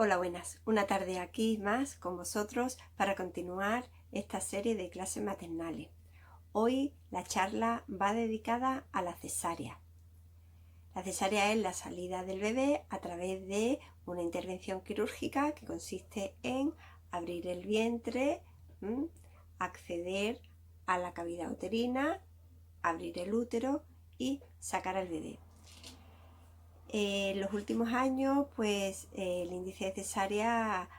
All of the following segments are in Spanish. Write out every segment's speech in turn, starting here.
Hola, buenas. Una tarde aquí más con vosotros para continuar esta serie de clases maternales. Hoy la charla va dedicada a la cesárea. La cesárea es la salida del bebé a través de una intervención quirúrgica que consiste en abrir el vientre, acceder a la cavidad uterina, abrir el útero y sacar al bebé. En los últimos años, el índice de cesárea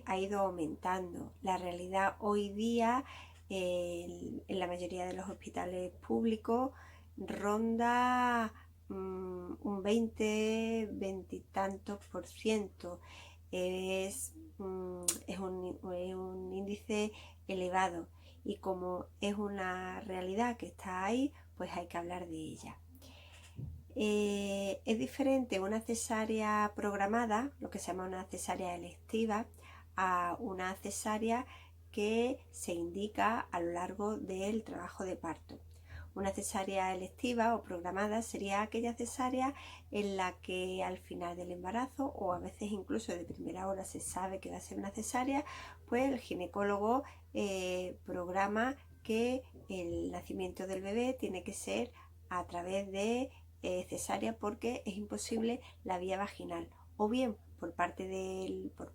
ha ido aumentando. La realidad hoy día, en la mayoría de los hospitales públicos, ronda un 20 y tantos por ciento. Es un índice elevado y como es una realidad que está ahí, pues hay que hablar de ella. Es diferente una cesárea programada, lo que se llama una cesárea electiva, a una cesárea que se indica a lo largo del trabajo de parto. Una cesárea electiva o programada sería aquella cesárea en la que al final del embarazo, o a veces incluso de primera hora se sabe que va a ser una cesárea, pues el ginecólogo programa que el nacimiento del bebé tiene que ser a través de cesárea porque es imposible la vía vaginal, o bien por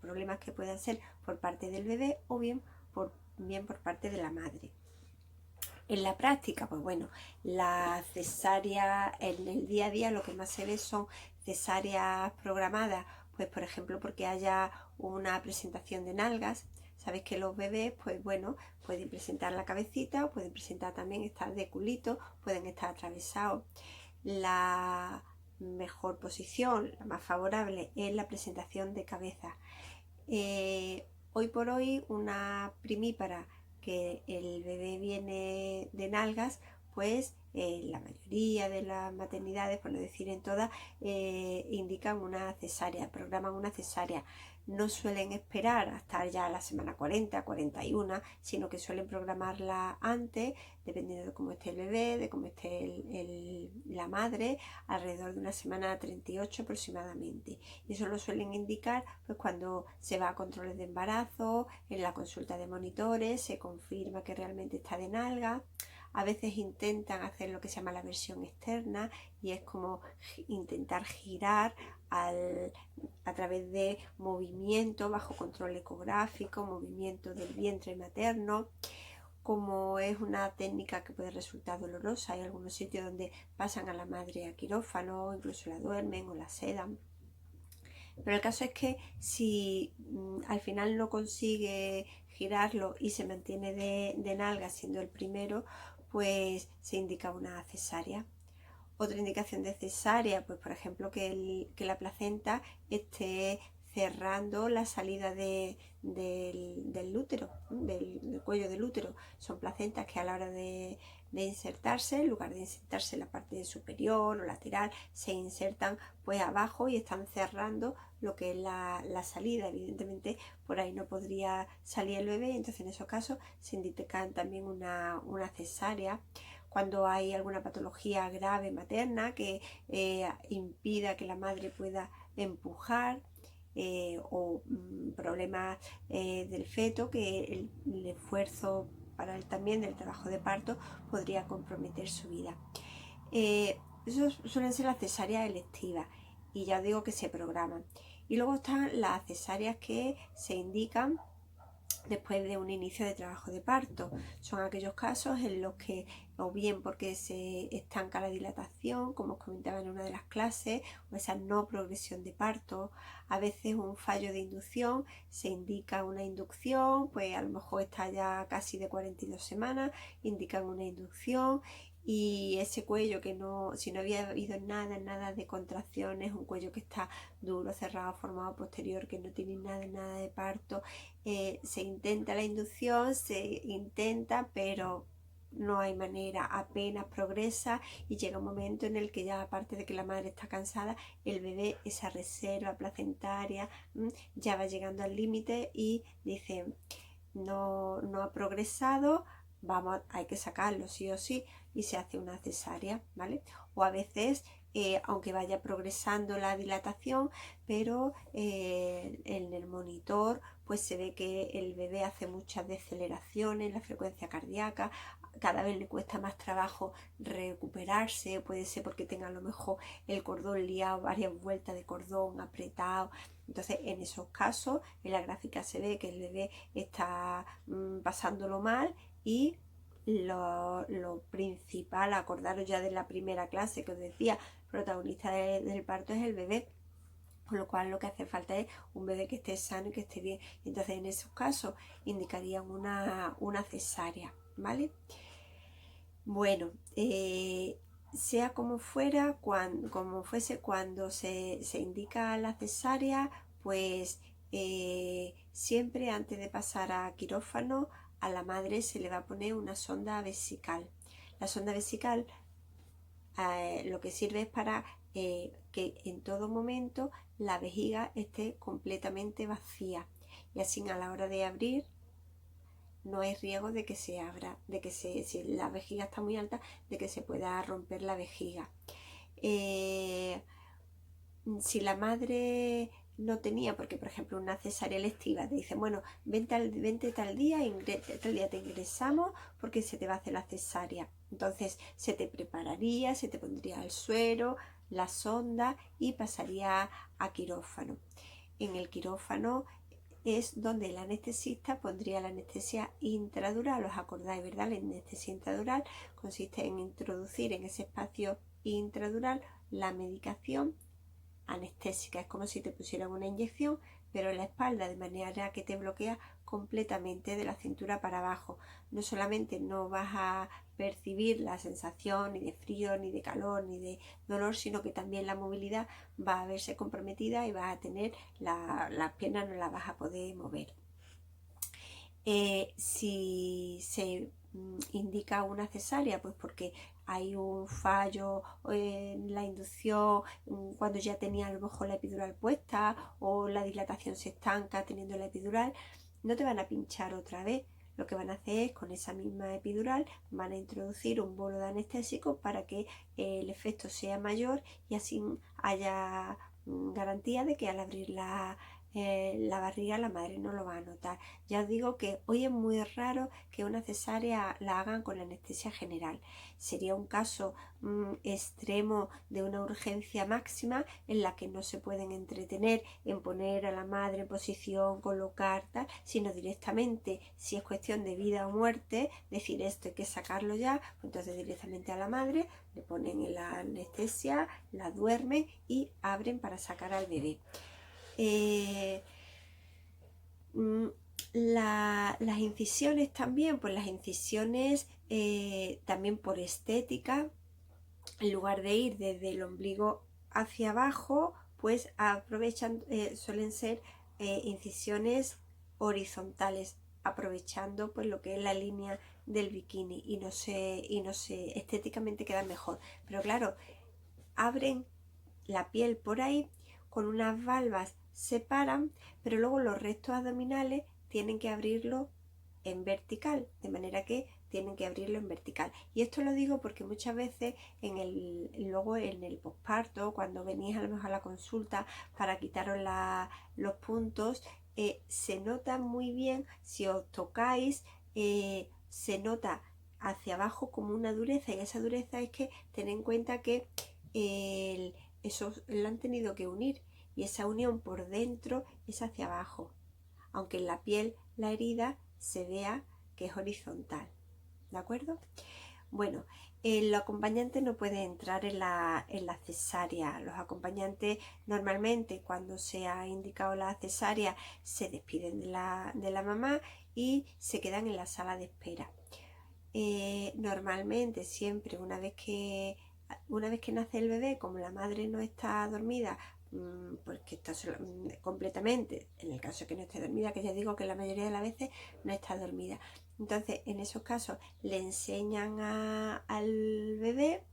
problemas que puedan ser por parte del bebé, o bien por parte de la madre. En la práctica, pues bueno, la cesárea en el día a día lo que más se ve son cesáreas programadas, pues por ejemplo porque haya una presentación de nalgas. Sabéis que los bebés, pues bueno, pueden presentar la cabecita, o pueden presentar también estar de culito, pueden estar atravesados. La mejor posición, la más favorable, es la presentación de cabeza. Hoy por hoy, una primípara que el bebé viene de nalgas, pues la mayoría de las maternidades, por no decir en todas, indican una cesárea, programan una cesárea. No suelen esperar hasta ya la semana 40, 41, sino que suelen programarla antes, dependiendo de cómo esté el bebé, de cómo esté la madre, alrededor de una semana 38 aproximadamente. Y eso lo suelen indicar pues cuando se va a controles de embarazo, en la consulta de monitores, se confirma que realmente está de nalga. A veces intentan hacer lo que se llama la versión externa, y es como intentar girar a través de movimiento bajo control ecográfico, movimiento del vientre materno. Como es una técnica que puede resultar dolorosa, hay algunos sitios donde pasan a la madre a quirófano, incluso la duermen o la sedan. Pero el caso es que si al final no consigue girarlo y se mantiene de nalga siendo el primero, pues se indica una cesárea. Otra indicación de cesárea, pues por ejemplo que la placenta esté cerrando la salida del útero, del cuello del útero. Son placentas que a la hora de insertarse, en lugar de insertarse en la parte superior o lateral, se insertan pues abajo y están cerrando lo que es la salida. Evidentemente por ahí no podría salir el bebé, entonces en esos casos se indica también una cesárea. Cuando hay alguna patología grave materna que impida que la madre pueda empujar, o problemas del feto, que el esfuerzo para él también del trabajo de parto podría comprometer su vida. Eso suelen ser las cesáreas electivas, y ya os digo que se programan. Y luego están las cesáreas que se indican después de un inicio de trabajo de parto. Son aquellos casos en los que, o bien porque se estanca la dilatación, como os comentaba en una de las clases, o esa no progresión de parto. A veces un fallo de inducción, se indica una inducción, pues a lo mejor está ya casi de 42 semanas, indican una inducción. Y ese cuello que no, si no había habido nada de contracciones, un cuello que está duro, cerrado, formado posterior, que no tiene nada de parto, se intenta la inducción, pero no hay manera, apenas progresa, y llega un momento en el que ya, aparte de que la madre está cansada, el bebé, esa reserva placentaria, ya va llegando al límite y dice no ha progresado, hay que sacarlo sí o sí, y se hace una cesárea, ¿vale? O a veces aunque vaya progresando la dilatación, pero en el monitor pues se ve que el bebé hace muchas deceleraciones, la frecuencia cardíaca, cada vez le cuesta más trabajo recuperarse, puede ser porque tenga a lo mejor el cordón liado, varias vueltas de cordón apretado. Entonces, en esos casos, en la gráfica se ve que el bebé está pasándolo mal y lo principal, acordaros ya de la primera clase que os decía, protagonista del parto es el bebé. Con lo cual lo que hace falta es un bebé que esté sano y que esté bien. Entonces en esos casos indicarían una cesárea, ¿vale? Bueno, sea como fuera, como fuese, cuando se indica la cesárea, pues siempre antes de pasar a quirófano, a la madre se le va a poner una sonda vesical. La sonda vesical lo que sirve es para que en todo momento la vejiga esté completamente vacía y así a la hora de abrir no hay riesgo de que se abra, de que si la vejiga está muy alta, de que se pueda romper la vejiga. Si la madre no tenía, porque por ejemplo una cesárea electiva te dicen, bueno, vente tal día te ingresamos porque se te va a hacer la cesárea. Entonces se te prepararía, se te pondría el suero, la sonda y pasaría a quirófano. En el quirófano es donde el anestesista pondría la anestesia intradural. ¿Os acordáis, verdad? La anestesia intradural consiste en introducir en ese espacio intradural la medicación anestésica. Es como si te pusieran una inyección, pero en la espalda, de manera que te bloquea completamente de la cintura para abajo. No solamente no vas a percibir la sensación ni de frío, ni de calor, ni de dolor, sino que también la movilidad va a verse comprometida y vas a tener las piernas, no las vas a poder mover. Si se indica una cesárea, pues porque hay un fallo en la inducción cuando ya tenía a lo mejor la epidural puesta, o la dilatación se estanca teniendo la epidural, no te van a pinchar otra vez. Lo que van a hacer es, con esa misma epidural, van a introducir un bolo de anestésico para que el efecto sea mayor y así haya garantía de que al abrir la barriga la madre no lo va a notar. Ya os digo que hoy es muy raro que una cesárea la hagan con la anestesia general. Sería un caso extremo de una urgencia máxima en la que no se pueden entretener en poner a la madre en posición, colocar tal, sino directamente, si es cuestión de vida o muerte, decir esto hay que sacarlo ya, pues entonces directamente a la madre le ponen la anestesia, la duermen y abren para sacar al bebé. Las incisiones también, pues las incisiones también por estética, en lugar de ir desde el ombligo hacia abajo, pues aprovechan, suelen ser incisiones horizontales, aprovechando pues lo que es la línea del bikini y no sé, estéticamente queda mejor. Pero claro, abren la piel por ahí, con unas valvas separan, pero luego los restos abdominales tienen que abrirlo en vertical, de manera que tienen que abrirlo en vertical. Y esto lo digo porque muchas veces luego en el posparto, cuando venís a lo mejor a la consulta para quitaros los puntos, se nota muy bien, si os tocáis, se nota hacia abajo como una dureza, y esa dureza es que ten en cuenta que eso lo han tenido que unir, y esa unión por dentro es hacia abajo, aunque en la piel la herida se vea que es horizontal, ¿de acuerdo? Bueno, el acompañante no puede entrar en la cesárea. Los acompañantes normalmente, cuando se ha indicado la cesárea, se despiden de la mamá y se quedan en la sala de espera. Normalmente siempre una vez que nace el bebé, como la madre no está dormida, porque está completamente, en el caso de que no esté dormida, que ya digo que la mayoría de las veces no está dormida, entonces en esos casos le enseñan al bebé,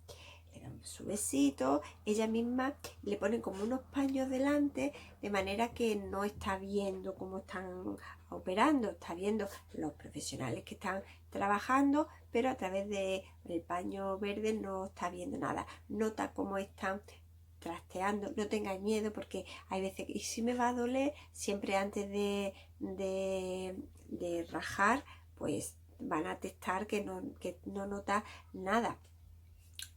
le dan su besito, ella misma le ponen como unos paños delante, de manera que no está viendo cómo están operando, está viendo los profesionales que están trabajando, pero a través del paño verde no está viendo nada. Nota cómo están trasteando, no tengáis miedo porque hay veces que, y si me va a doler, siempre antes de rajar, pues van a testar que no nota nada.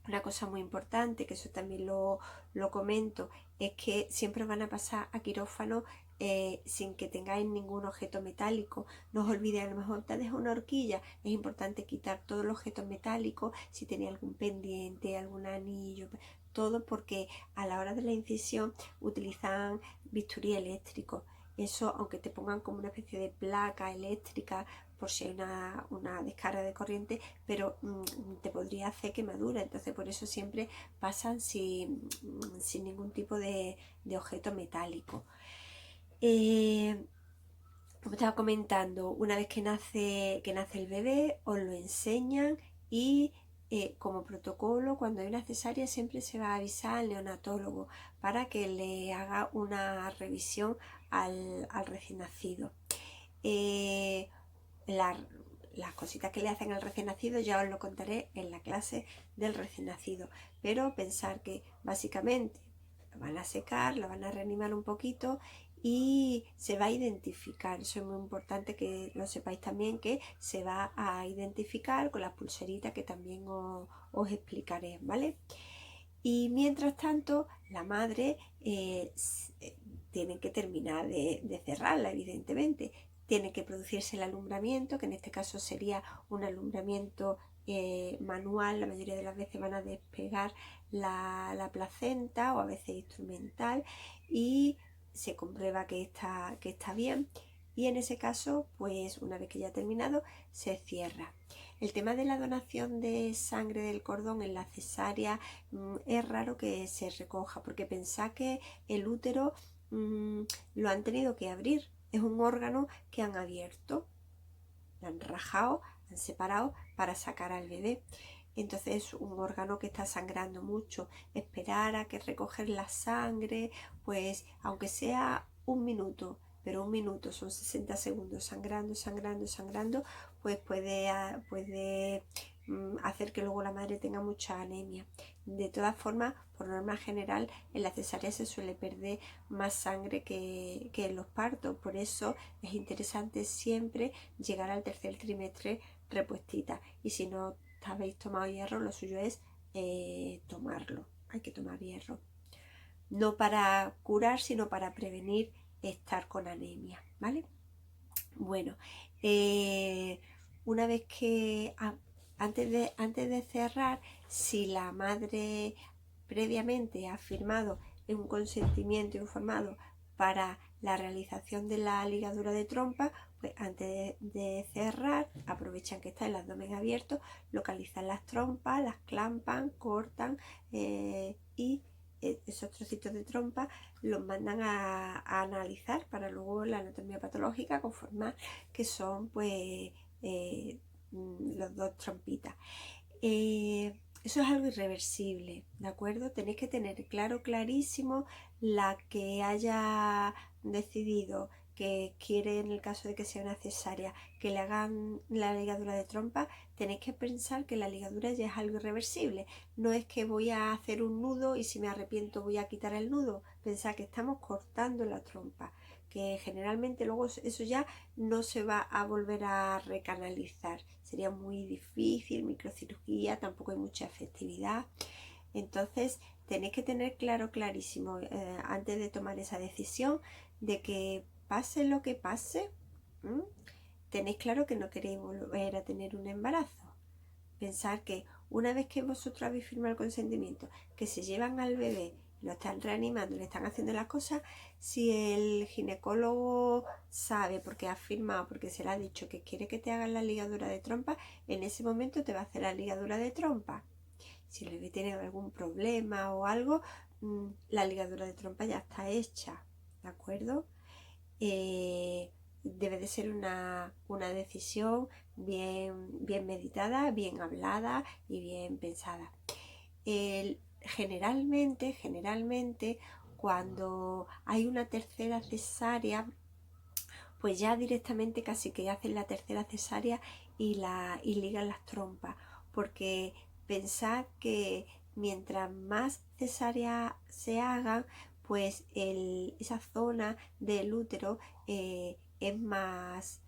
Una cosa muy importante, que eso también lo comento, es que siempre van a pasar a quirófano sin que tengáis ningún objeto metálico. No os olvidéis, a lo mejor te deja una horquilla, es importante quitar todos los objetos metálicos, si tenéis algún pendiente, algún anillo, todo, porque a la hora de la incisión utilizan bisturí eléctrico. Eso, aunque te pongan como una especie de placa eléctrica por si hay una descarga de corriente, pero te podría hacer quemadura. Entonces por eso siempre pasan sin ningún tipo de objeto metálico. Como estaba comentando, una vez que nace el bebé, os lo enseñan y como protocolo, cuando hay una cesárea siempre se va a avisar al neonatólogo para que le haga una revisión al recién nacido. Las cositas que le hacen al recién nacido ya os lo contaré en la clase del recién nacido, pero pensar que básicamente lo van a secar, lo van a reanimar un poquito y se va a identificar. Eso es muy importante que lo sepáis también, que se va a identificar con las pulseritas que también os explicaré, ¿vale? Y mientras tanto la madre tiene que terminar de cerrarla, evidentemente. Tiene que producirse el alumbramiento, que en este caso sería un alumbramiento manual. La mayoría de las veces van a despegar la placenta, o a veces instrumental, y se comprueba que está bien, y en ese caso, pues una vez que ya ha terminado, se cierra. El tema de la donación de sangre del cordón en la cesárea es raro que se recoja, porque pensad que el útero lo han tenido que abrir. Es un órgano que han abierto, lo han rajado, han separado para sacar al bebé. Entonces es un órgano que está sangrando mucho. Esperar a que recoger la sangre, pues aunque sea un minuto, pero un minuto son 60 segundos sangrando, sangrando, sangrando, pues puede hacer que luego la madre tenga mucha anemia. De todas formas, por norma general, en la cesárea se suele perder más sangre que en los partos. Por eso es interesante siempre llegar al tercer trimestre repuestita. Y si no habéis tomado hierro, lo suyo es tomarlo. Hay que tomar hierro. No para curar, sino para prevenir estar con anemia, ¿vale? Bueno, una vez que antes de cerrar, si la madre previamente ha firmado un consentimiento informado para la realización de la ligadura de trompa, pues antes de cerrar, aprovechan que está el abdomen abierto, localizan las trompas, las clampan, cortan y esos trocitos de trompa los mandan a analizar para luego la anatomía patológica conformar que son pues los dos trompitas. Eso es algo irreversible, ¿de acuerdo? Tenéis que tener clarísimo la que haya decidido que quiere, en el caso de que sea una cesárea, que le hagan la ligadura de trompa. Tenéis que pensar que la ligadura ya es algo irreversible. No es que voy a hacer un nudo y si me arrepiento voy a quitar el nudo. Pensad que estamos cortando la trompa, que generalmente luego eso ya no se va a volver a recanalizar. Sería muy difícil, microcirugía, tampoco hay mucha efectividad. Entonces tenéis que tener clarísimo antes de tomar esa decisión de que pase lo que pase, tenéis claro que no queréis volver a tener un embarazo. Pensar que una vez que vosotros habéis firmado el consentimiento, que se llevan al bebé, lo están reanimando, le están haciendo las cosas, si el ginecólogo sabe, porque ha firmado, porque se le ha dicho que quiere que te hagan la ligadura de trompa, en ese momento te va a hacer la ligadura de trompa. Si el bebé tiene algún problema o algo, la ligadura de trompa ya está hecha, ¿de acuerdo? Debe de ser una decisión bien meditada, bien hablada y bien pensada. Generalmente, cuando hay una tercera cesárea, pues ya directamente casi que hacen la tercera cesárea y ligan las trompas, porque pensad que mientras más cesáreas se hagan, pues esa zona del útero es más,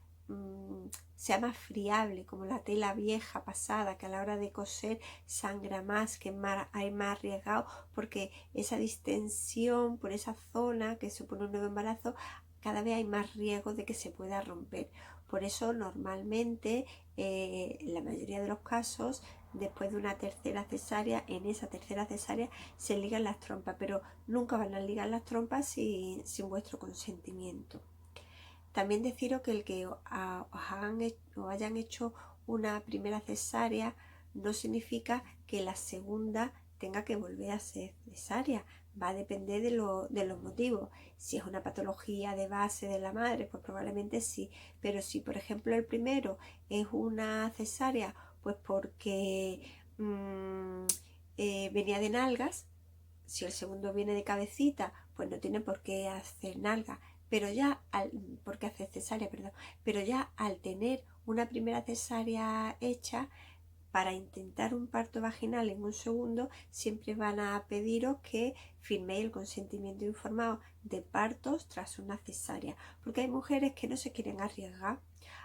sea más friable, como la tela vieja pasada, que a la hora de coser sangra más, que hay más arriesgado, porque esa distensión por esa zona que supone un nuevo embarazo, cada vez hay más riesgo de que se pueda romper. Por eso normalmente, en la mayoría de los casos, después de una tercera cesárea, en esa tercera cesárea se ligan las trompas, pero nunca van a ligar las trompas sin vuestro consentimiento. También deciros que el que os hayan hecho una primera cesárea no significa que la segunda tenga que volver a ser cesárea. Va a depender de los motivos. Si es una patología de base de la madre, pues probablemente sí. Pero si, por ejemplo, el primero es una cesárea, pues porque venía de nalgas, si el segundo viene de cabecita, pues no tiene por qué hacer nalga, pero ya porque hace cesárea, perdón, pero ya al tener una primera cesárea hecha, para intentar un parto vaginal en un segundo, siempre van a pediros que firméis el consentimiento informado de partos tras una cesárea, porque hay mujeres que no se quieren arriesgar.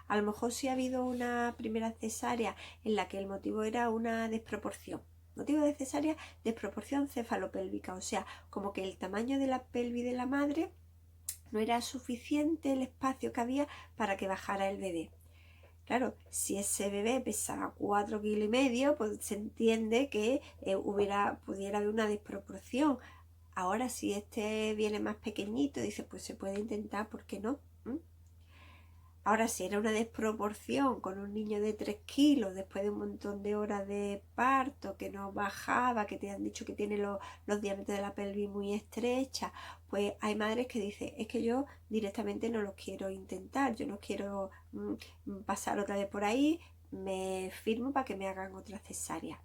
A lo mejor si ha habido una primera cesárea en la que el motivo era una desproporción. Motivo de cesárea, desproporción cefalopélvica, o sea, como que el tamaño de la pelvis de la madre no era suficiente el espacio que había para que bajara el bebé. Claro, si ese bebé pesaba 4,5 kilos, pues se entiende que pudiera haber una desproporción. Ahora, si este viene más pequeñito, dice, pues se puede intentar, ¿por qué no? Ahora, si era una desproporción con un niño de 3 kilos después de un montón de horas de parto, que no bajaba, que te han dicho que tiene los diámetros de la pelvis muy estrechas, pues hay madres que dicen, es que yo directamente no lo quiero intentar, yo no quiero pasar otra vez por ahí, me firmo para que me hagan otra cesárea.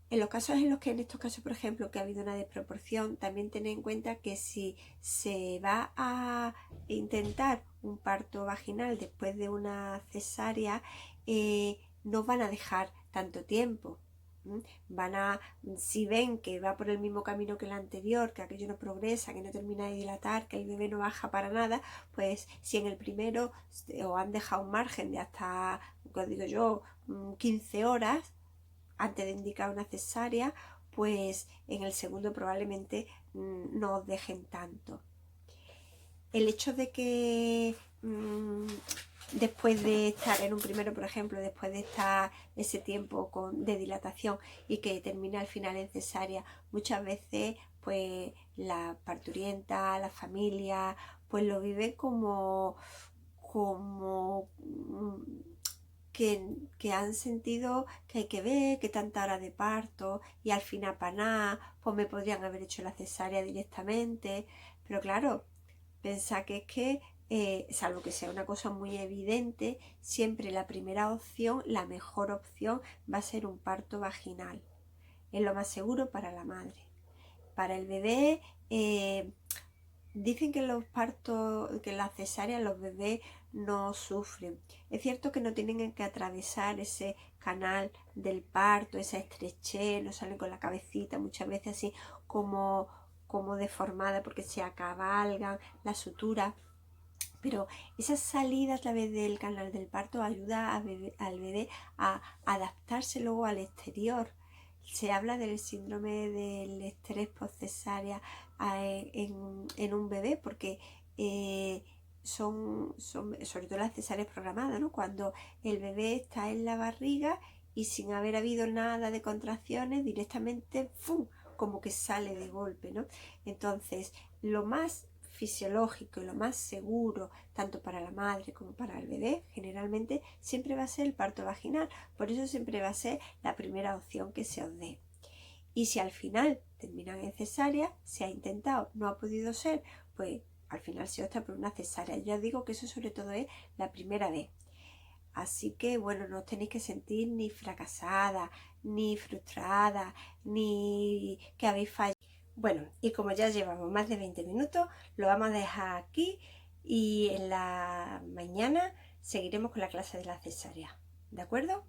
En los casos en los que, en estos casos, por ejemplo, que ha habido una desproporción, también tened en cuenta que si se va a intentar un parto vaginal después de una cesárea, no van a dejar tanto tiempo. Si ven que va por el mismo camino que el anterior, que aquello no progresa, que no termina de dilatar, que el bebé no baja para nada, pues si en el primero os han dejado un margen de hasta, como digo yo, 15 horas, antes de indicar una cesárea, pues en el segundo probablemente no os dejen tanto. El hecho de que después de estar en un primero, por ejemplo, después de estar ese tiempo de dilatación y que termina al final en cesárea, muchas veces pues la parturienta, la familia, pues lo vive como que han sentido que hay que ver, que tanta hora de parto y al final para nada, pues me podrían haber hecho la cesárea directamente, pero claro, pensad que es que, salvo que sea una cosa muy evidente, siempre la primera opción, la mejor opción va a ser un parto vaginal, es lo más seguro para la madre. Para el bebé, dicen que los partos, que las cesáreas, los bebés no sufren. Es cierto que no tienen que atravesar ese canal del parto, esa estrechez, no salen con la cabecita muchas veces así como deformada porque se acabalgan las suturas. Pero esas salidas a través del canal del parto ayuda al bebé a adaptarse luego al exterior. Se habla del síndrome del estrés postcesárea en un bebé porque son sobre todo las cesáreas programadas, ¿no? Cuando el bebé está en la barriga y sin haber habido nada de contracciones, directamente ¡fum!, como que sale de golpe, ¿no? Entonces, lo más fisiológico y lo más seguro, tanto para la madre como para el bebé, generalmente siempre va a ser el parto vaginal. Por eso siempre va a ser la primera opción que se os dé. Y si al final terminan en cesárea, se ha intentado, no ha podido ser, pues al final se opta por una cesárea. Yo os digo que eso sobre todo es la primera vez. Así que bueno, no os tenéis que sentir ni fracasada, ni frustrada, ni que habéis fallado. Bueno, y como ya llevamos más de 20 minutos, lo vamos a dejar aquí y en la mañana seguiremos con la clase de la cesárea. ¿De acuerdo?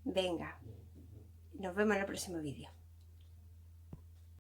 Venga, nos vemos en el próximo vídeo.